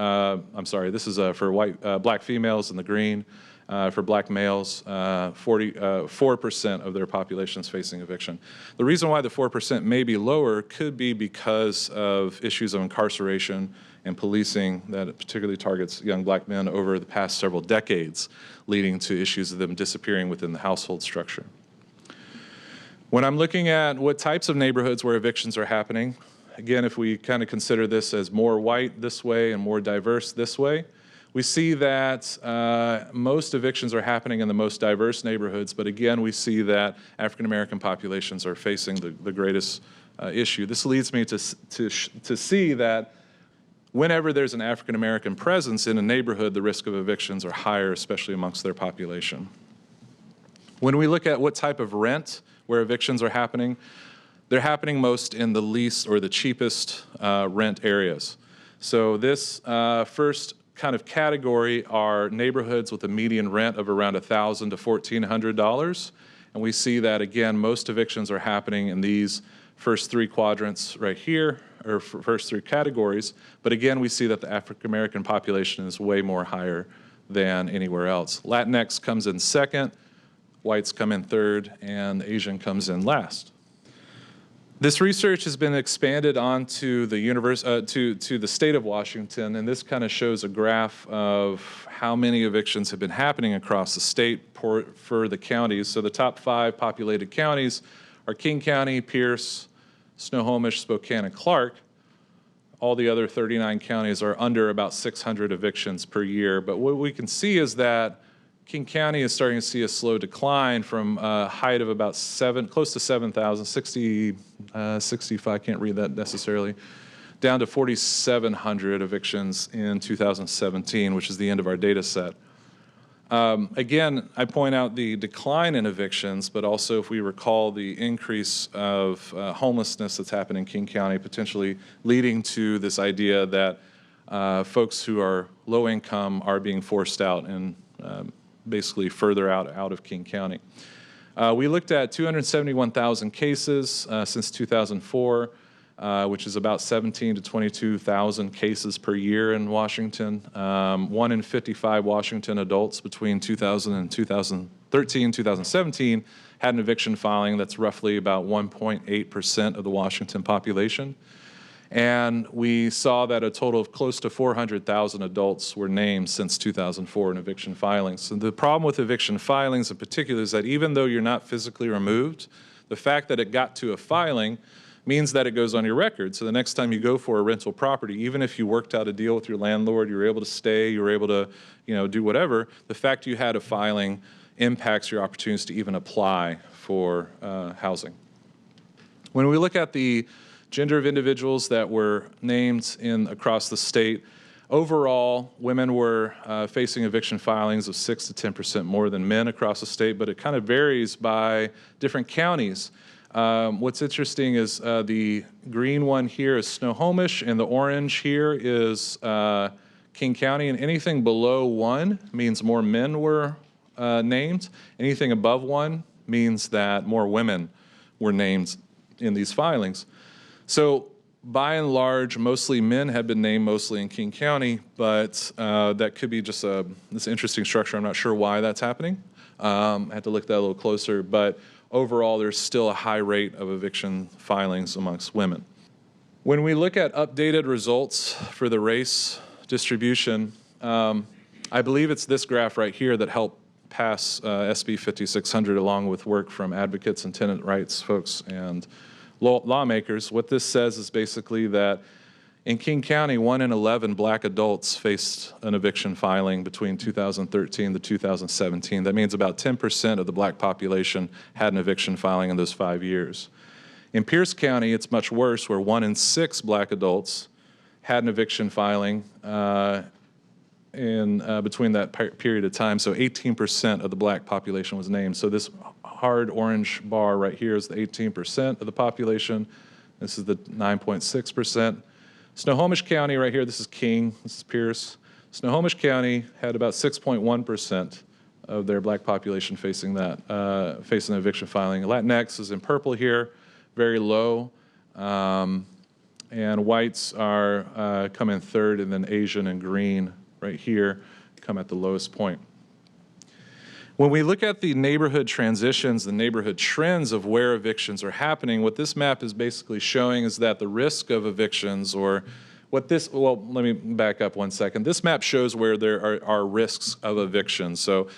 I'm sorry, this is for black females in the green. For black males, 4% of their population is facing eviction. The reason why the 4% may be lower could be because of issues of incarceration and policing that particularly targets young black men over the past several decades, leading to issues of them disappearing within the household structure. When I'm looking at what types of neighborhoods where evictions are happening, again, if we kind of consider this as more white this way and more diverse this way, we see that most evictions are happening in the most diverse neighborhoods, but again, we see that African-American populations are facing the greatest issue. This leads me to see that whenever there's an African-American presence in a neighborhood, the risk of evictions are higher, especially amongst their population. When we look at what type of rent where evictions are happening, they're happening most in the least or the cheapest rent areas. So this first kind of category are neighborhoods with a median rent of around $1,000 to $1,400. And we see that, again, most evictions are happening in these first 3 quadrants right here, or first 3 categories. But again, we see that the African-American population is way more higher than anywhere else. Latinx comes in second, whites come in third, and Asian comes in last. This research has been expanded onto the to the state of Washington, and this kind of shows a graph of how many evictions have been happening across the state for the counties. So the top 5 populated counties are King County, Pierce, Snohomish, Spokane, and Clark. All the other 39 counties are under about 600 evictions per year. But what we can see is that King County is starting to see a slow decline from a height of about close to 7,000, 65, I can't read that necessarily, down to 4,700 evictions in 2017, which is the end of our data set. Again, I point out the decline in evictions, but also if we recall the increase of homelessness that's happened in King County, potentially leading to this idea that folks who are low income are being forced out and basically further out of King County. We looked at 271,000 cases since 2004, which is about 17 to 22,000 cases per year in Washington. 1 in 55 Washington adults between 2000 and 2013, 2017 had an eviction filing. That's roughly about 1.8% of the Washington population. And we saw that a total of close to 400,000 adults were named since 2004 in eviction filings. So the problem with eviction filings in particular is that even though you're not physically removed, the fact that it got to a filing means that it goes on your record. So the next time you go for a rental property, even if you worked out a deal with your landlord, you were able to stay, you were able to, do whatever, the fact you had a filing impacts your opportunities to even apply for housing. When we look at the gender of individuals that were named across the state, overall, women were facing eviction filings of 6 to 10% more than men across the state, but it kind of varies by different counties. What's interesting is the green one here is Snohomish, and the orange here is King County, and anything below 1 means more men were named. Anything above 1 means that more women were named in these filings. So by and large, mostly men have been named mostly in King County, but that could be just this interesting structure. I'm not sure why that's happening. I had to look at that a little closer, but overall, there's still a high rate of eviction filings amongst women. When we look at updated results for the race distribution, I believe it's this graph right here that helped pass SB 5600 along with work from advocates and tenant rights folks and lawmakers. What this says is basically that in King County, 1 in 11 black adults faced an eviction filing between 2013 to 2017. That means about 10% of the black population had an eviction filing in those 5 years. In Pierce County, it's much worse, where 1 in 6 black adults had an eviction filing, between that period of time. So 18% of the black population was named. So this hard orange bar right here is the 18% of the population. This is the 9.6%. Snohomish County right here, this is King, this is Pierce. Snohomish County had about 6.1% of their black population facing that, facing an eviction filing. Latinx is in purple here, very low. And whites are come in third, and then Asian and green right here come at the lowest point. When we look at the neighborhood transitions, the neighborhood trends of where evictions are happening, what this map is basically showing is that the risk of evictions, or what this, well, let me back up one second. This map shows where there are risks of evictions. So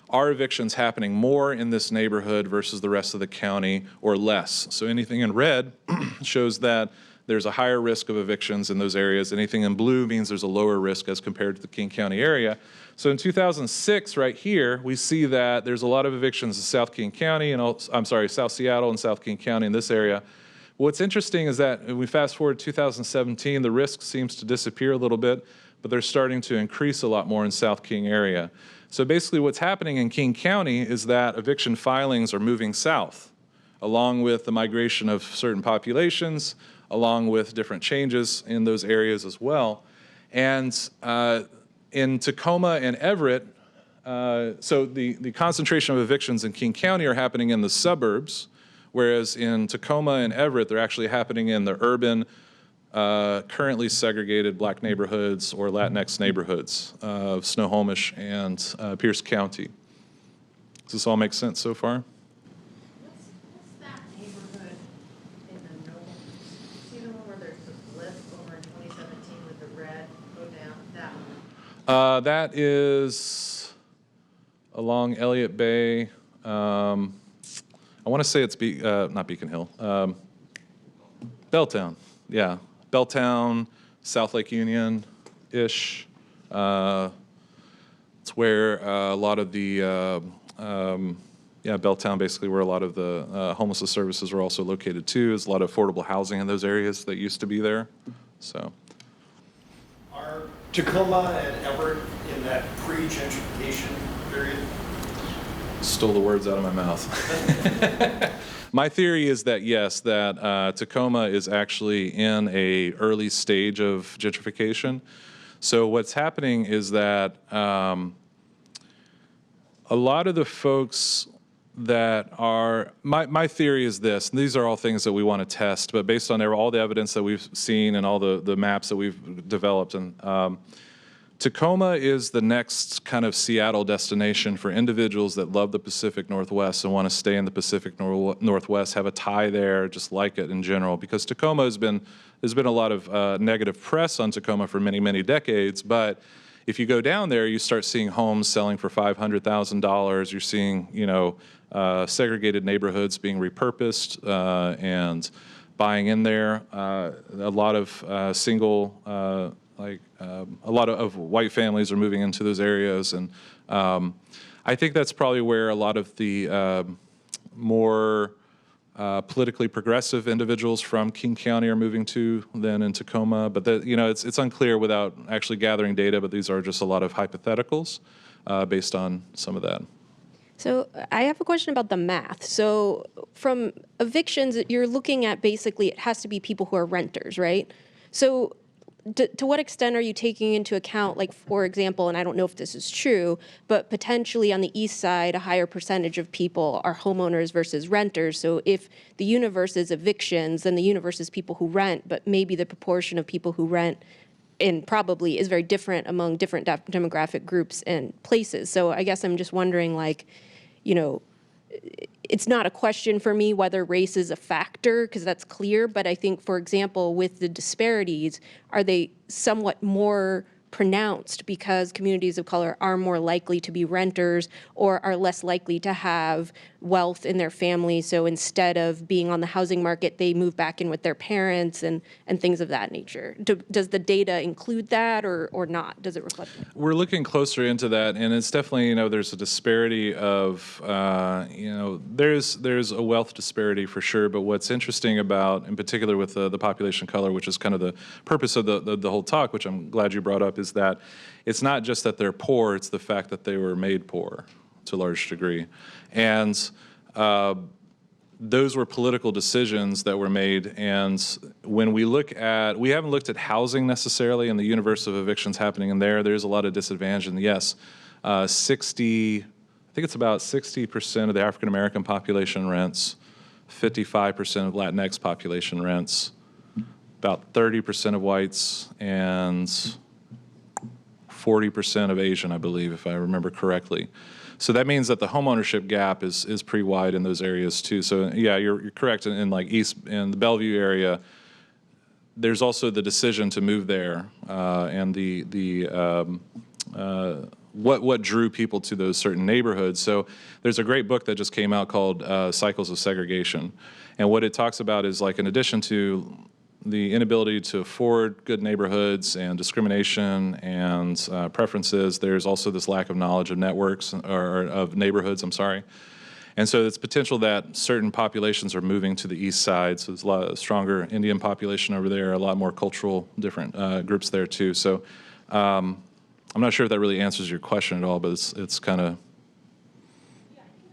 are evictions happening more in this neighborhood versus the rest of the county, or less? So anything in red shows that there's a higher risk of evictions in those areas. Anything in blue means there's a lower risk as compared to the King County area. So in 2006, right here, we see that there's a lot of evictions in South King County, and South Seattle and South King County in this area. What's interesting is that when we fast forward to 2017, the risk seems to disappear a little bit, but they're starting to increase a lot more in South King area. So basically what's happening in King County is that eviction filings are moving south, along with the migration of certain populations, along with different changes in those areas as well. And in Tacoma and Everett, so the concentration of evictions in King County are happening in the suburbs, whereas in Tacoma and Everett, they're actually happening in the urban, currently segregated black neighborhoods or Latinx neighborhoods of Snohomish and Pierce County. Does this all make sense so far? What's that neighborhood in the north? See the one where there's the blip over in 2017 with the red go down, that one? That is along Elliott Bay. I want to say it's not Beacon Hill. Belltown, yeah. Belltown, South Lake Union-ish. It's where a lot of the, Belltown, basically where a lot of the homelessness services are also located too. There's a lot of affordable housing in those areas that used to be there, so. Are Tacoma and Everett in that pre-gentrification period? Stole the words out of my mouth. My theory is that yes, that Tacoma is actually in a early stage of gentrification. So what's happening is that a lot of the folks that are, my theory is this, and these are all things that we want to test, but based on all the evidence that we've seen and all the maps that we've developed, and Tacoma is the next kind of Seattle destination for individuals that love the Pacific Northwest and want to stay in the Pacific Northwest, have a tie there, just like it in general. Because Tacoma there's been a lot of negative press on Tacoma for many, many decades, but if you go down there, you start seeing homes selling for $500,000. You're seeing, segregated neighborhoods being repurposed and buying in there. A lot of single, a lot of white families are moving into those areas, and I think that's probably where a lot of the more politically progressive individuals from King County are moving to than in Tacoma. But it's unclear without actually gathering data. But these are just a lot of hypotheticals based on some of that. So I have a question about the math. So from evictions, you're looking at basically it has to be people who are renters, right? So to what extent are you taking into account, like, for example, and I don't know if this is true, but potentially on the east side, a higher percentage of people are homeowners versus renters. So if the universe is evictions, then the universe is people who rent, but maybe the proportion of people who rent and probably is very different among different demographic groups and places. So I guess I'm just wondering, it's not a question for me whether race is a factor, because that's clear, but I think, for example, with the disparities, are they somewhat more pronounced because communities of color are more likely to be renters or are less likely to have wealth in their family? So instead of being on the housing market, they move back in with their parents and things of that nature. Does the data include that or not? Does it reflect that? We're looking closer into that, and it's definitely, there's a disparity of, there's a wealth disparity for sure, but what's interesting about, in particular with the population color, which is kind of the purpose of the whole talk, which I'm glad you brought up, is that it's not just that they're poor, it's the fact that they were made poor to a large degree. And those were political decisions that were made. And when we look at, we haven't looked at housing necessarily and the universe of evictions happening in there. There's a lot of disadvantage. And yes, I think it's about 60% of the African American population rents, 55% of Latinx population rents, about 30% of whites, and 40% of Asian, I believe, if I remember correctly. So that means that the homeownership gap is pretty wide in those areas too. So yeah, you're correct. In like in the Bellevue area, there's also the decision to move there, and what drew people to those certain neighborhoods. So there's a great book that just came out called Cycles of Segregation, and what it talks about is, like, in addition to the inability to afford good neighborhoods and discrimination and preferences, there's also this lack of knowledge of networks, or of neighborhoods, I'm sorry. And so it's potential that certain populations are moving to the east side. So there's a lot stronger Indian population over there, a lot more cultural different groups there too. So I'm not sure if that really answers your question at all, but it's kind of.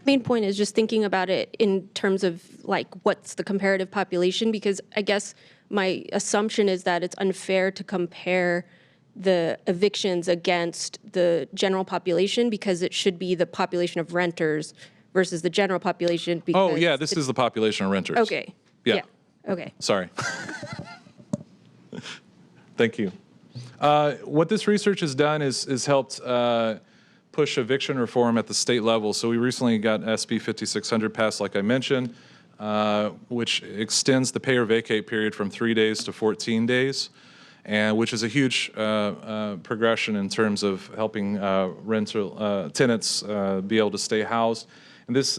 Main point is just thinking about it in terms of, like, what's the comparative population, because I guess my assumption is that it's unfair to compare the evictions against the general population, because it should be the population of renters versus the general population. Oh, yeah, this is the population of renters. Okay. Yeah. Okay. Sorry. Thank you. What this research has done is helped push eviction reform at the state level. So we recently got SB 5600 passed, like I mentioned, which extends the pay or vacate period from 3 days to 14 days, and which is a huge progression in terms of helping rental tenants be able to stay housed. And this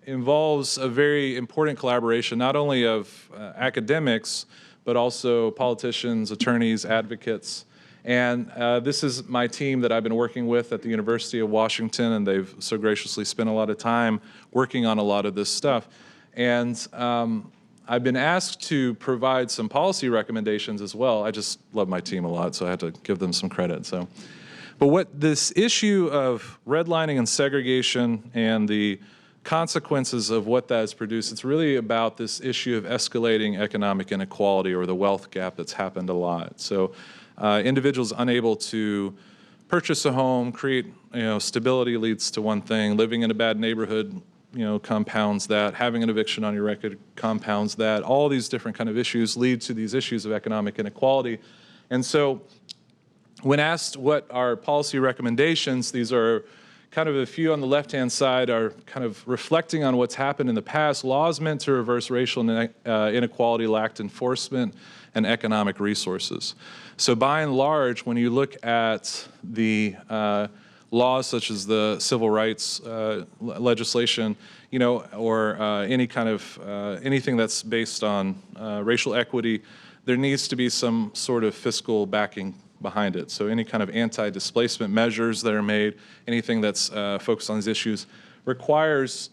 involves a very important collaboration, not only of academics, but also politicians, attorneys, advocates. And this is my team that I've been working with at the University of Washington, and they've so graciously spent a lot of time working on a lot of this stuff. And I've been asked to provide some policy recommendations as well. I just love my team a lot, so I had to give them some credit. So, but what this issue of redlining and segregation and the consequences of what that has produced, it's really about this issue of escalating economic inequality, or the wealth gap that's happened a lot. So individuals unable to purchase a home, create, stability leads to one thing. Living in a bad neighborhood, compounds that. Having an eviction on your record compounds that. All these different kind of issues lead to these issues of economic inequality. And so when asked what are policy recommendations, these are kind of a few on the left-hand side are kind of reflecting on what's happened in the past. Laws meant to reverse racial inequality lacked enforcement and economic resources. So by and large, when you look at the laws such as the civil rights legislation, or any kind of anything that's based on racial equity, there needs to be some sort of fiscal backing behind it. So any kind of anti-displacement measures that are made, anything that's focused on these issues, requires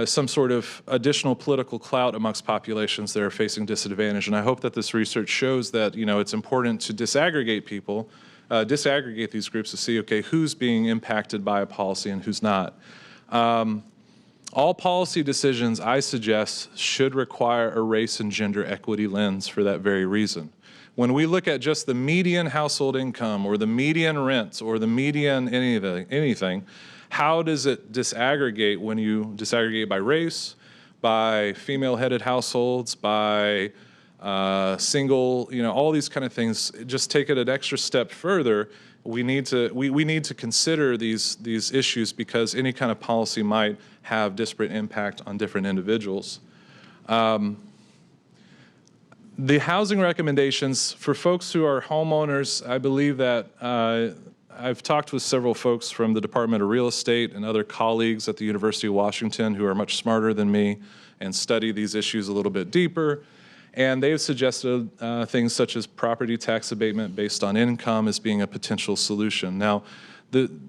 some sort of additional political clout amongst populations that are facing disadvantage. And I hope that this research shows that, it's important to disaggregate people, disaggregate these groups to see, okay, who's being impacted by a policy and who's not. All policy decisions, I suggest, should require a race and gender equity lens for that very reason. When we look at just the median household income, or the median rent, or the median anything, how does it disaggregate when you disaggregate by race, by female-headed households, by single, all these kind of things? Just take it an extra step further. We need to consider these issues, because any kind of policy might have disparate impact on different individuals. The housing recommendations for folks who are homeowners, I believe that I've talked with several folks from the Department of Real Estate and other colleagues at the University of Washington who are much smarter than me and study these issues a little bit deeper. And they've suggested things such as property tax abatement based on income as being a potential solution. Now,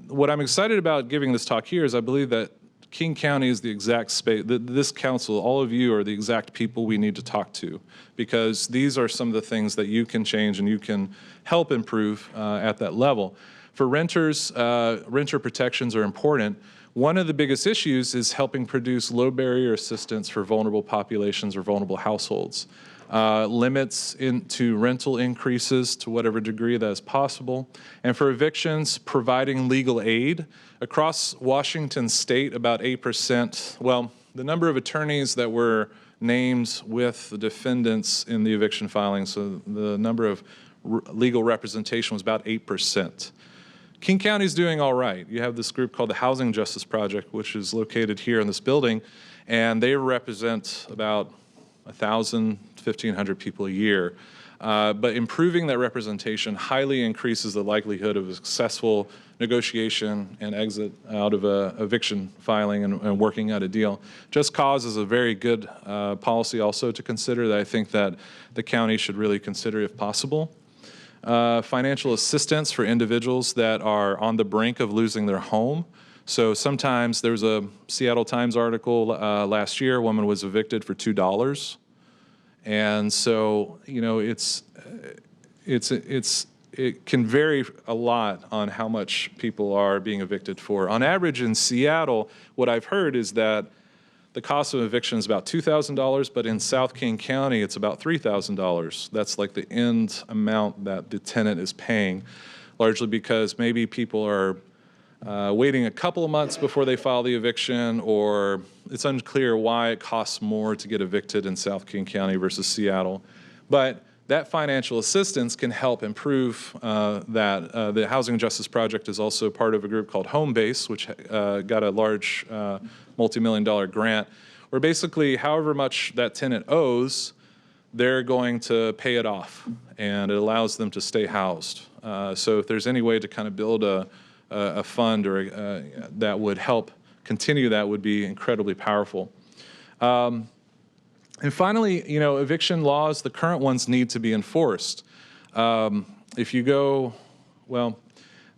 what I'm excited about giving this talk here is I believe that King County is the exact space, this council, all of you are the exact people we need to talk to, because these are some of the things that you can change and you can help improve at that level. For renters, renter protections are important. One of the biggest issues is helping produce low barrier assistance for vulnerable populations or vulnerable households. Limits into rental increases to whatever degree that is possible. And for evictions, providing legal aid. Across Washington state, about 8%, well, the number of attorneys that were named with the defendants in the eviction filing, so the number of legal representation was about 8%. King County is doing all right. You have this group called the Housing Justice Project, which is located here in this building, and they represent about 1,000, 1,500 people a year. But improving that representation highly increases the likelihood of a successful negotiation and exit out of a eviction filing and working out a deal. Just Cause is a very good policy also to consider that I think that the county should really consider if possible. Financial assistance for individuals that are on the brink of losing their home. So sometimes there's a Seattle Times article last year, a woman was evicted for $2. And so, you know, it can vary a lot on how much people are being evicted for. On average in Seattle, what I've heard is that the cost of eviction is about $2,000, but in South King County, it's about $3,000. That's like the end amount that the tenant is paying, largely because maybe people are waiting a couple of months before they file the eviction, or it's unclear why it costs more to get evicted in South King County versus Seattle. But that financial assistance can help improve that. The Housing Justice Project is also part of a group called Home Base, which got a large multi-million-dollar grant, where basically however much that tenant owes, they're going to pay it off, and it allows them to stay housed. So if there's any way to kind of build a fund or that would help continue, that would be incredibly powerful. And finally, you know, eviction laws, the current ones need to be enforced. If you go, well,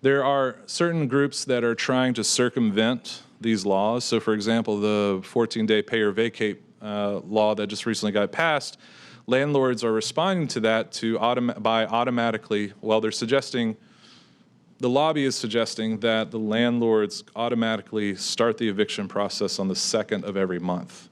there are certain groups that are trying to circumvent these laws. So for example, the 14-day pay or vacate law that just recently got passed, landlords are responding to that by automatically, well, they're suggesting, the lobby is suggesting that the landlords automatically start the eviction process on the 2nd of every month.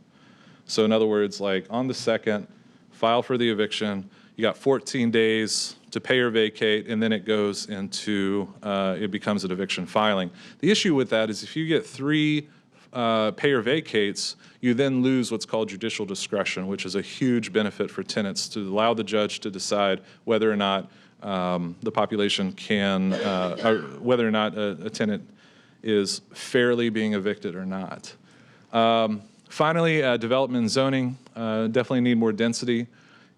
So in other words, like on the 2nd, file for the eviction, you got 14 days to pay or vacate, and then it goes into, it becomes an eviction filing. The issue with that is if you get 3 pay or vacates, you then lose what's called judicial discretion, which is a huge benefit for tenants to allow the judge to decide whether or not the population can, or whether or not a tenant is fairly being evicted or not. Finally, development and zoning definitely need more density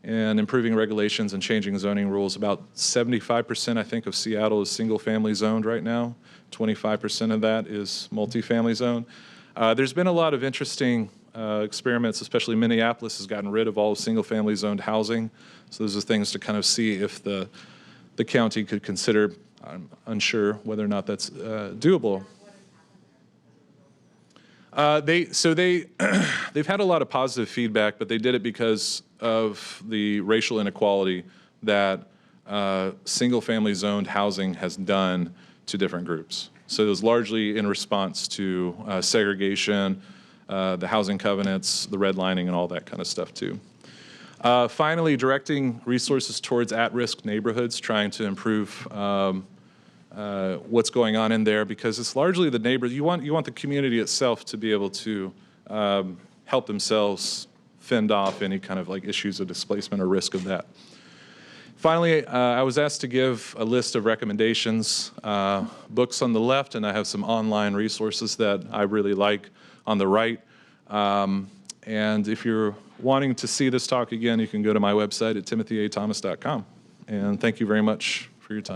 and improving regulations and changing zoning rules. About 75%, I think, of Seattle is single-family zoned right now. 25% of that is multifamily zone. There's been a lot of interesting experiments, especially Minneapolis has gotten rid of all single-family zoned housing. So those are things to kind of see if the county could consider. I'm unsure whether or not that's doable. They've had a lot of positive feedback, but they did it because of the racial inequality that single-family zoned housing has done to different groups. So it was largely in response to segregation, the housing covenants, the redlining, and all that kind of stuff too. Finally, directing resources towards at-risk neighborhoods, trying to improve what's going on in there, because it's largely the neighbors. You want the community itself to be able to help themselves fend off any kind of like issues of displacement or risk of that. Finally, I was asked to give a list of recommendations, books on the left, and I have some online resources that I really like on the right. And if you're wanting to see this talk again, you can go to my website at timothyathomas.com. And thank you very much